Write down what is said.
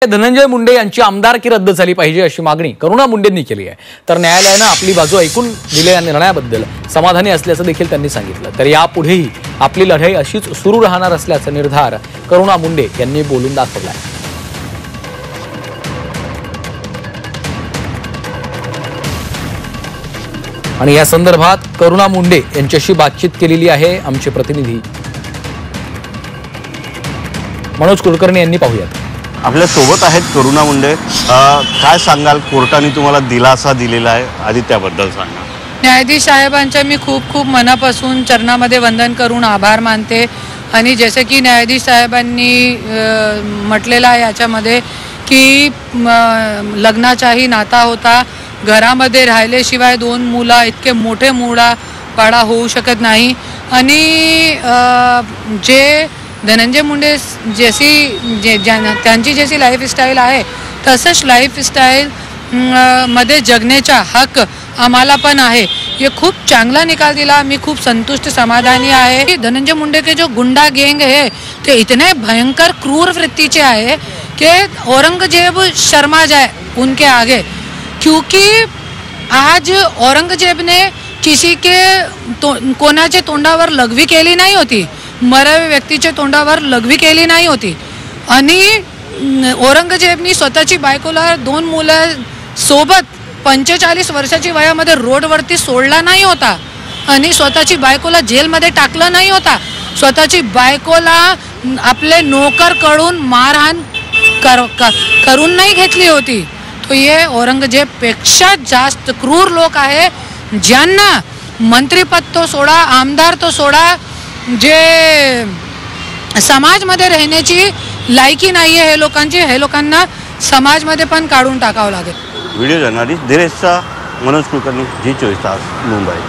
धनंजय मुंडे यांची आमदारकी रद्द झाली पाहिजे अशी मागणी करुणा मुंडेंनी केली आहे। तर न्यायालयाने आपली बाजू ऐकून दिलेल्या निर्णयाबद्दल समाधानी असल्याचं देखील त्यांनी सांगितलं। तर यापुढेही आपली लढाई अशीच सुरू राहणार असल्याचा निर्धार करुणा मुंडे यांनी बोलून दाखवला आहे। आणि या संदर्भात करुणा मुंडे यांच्याशी बातचीत केलेली आहे आमचे प्रतिनिधी मनोज कुलकर्णी यांनी। पाहूयात। आपल्या सोबत आहेत करुणा मुंडे। काय सांगाल, कोर्टाने तुम्हाला दिलासा दिलेला आहे, आधी त्याबद्दल सांगा। न्यायाधीश साहेबांचे मी खूप खूप मनापासून चरणामध्ये वंदन करून आभार मानते। आणि जसे की न्यायाधीश साहेबांनी म्हटलेलं आहे याच्यामध्ये की लग्नाचाही नाता होता, घरामध्ये राहिल्याशिवाय दोन मुलं इतके मोठे मुलापाडा होऊ शकत नाही। आणि जे धनंजय मुंडे त्यांची जशी लाईफस्टाईल आहे तसंच लाईफस्टाईल मध्ये जगण्याचा हक आम्हाला पण आहे। ये खूप चांगला निकाल दिला, मी खूप संतुष्ट समाधानी आहे। धनंजय मुंडे के जो गुंडा गैंग है ते इतने भयंकर क्रूर वृत्ति है कि औरंगजेब शर्मा जाए उनके आगे। क्योंकि आज औरंगजेब ने किसी के कोणाच्या तोंडावर लघवी केली नाही होती, मरावी व्यक्तीच्या तोंडावर लघवी केली नाही होती। आणि औरंगजेबनी स्वतःची बायकोला दोन मुलं सोबत 45 वर्षाची वयामध्ये रोडवरती सोडला नाही होता आणि स्वतःची बायकोला जेलमध्ये टाकलं नाही होता। स्वतःची बायकोला आपले नोकरकडून मारहाण करून नाही घेतली होती। तो ये औरंगजेब पेक्षा जास्त क्रूर लोक आहे, ज्यांना मंत्रीपद तो सोडा, आमदार तो सोडा, जे समाजमध्ये राहण्याची लायकी नाही आहे हे लोकांची, हे लोकांना समाजमध्ये पण काढून टाकावं लागेल। व्हिडिओ जर्नलिस्ट धीरेशचा मनोज कुलकर्णी, जी 24 तास, मुंबई।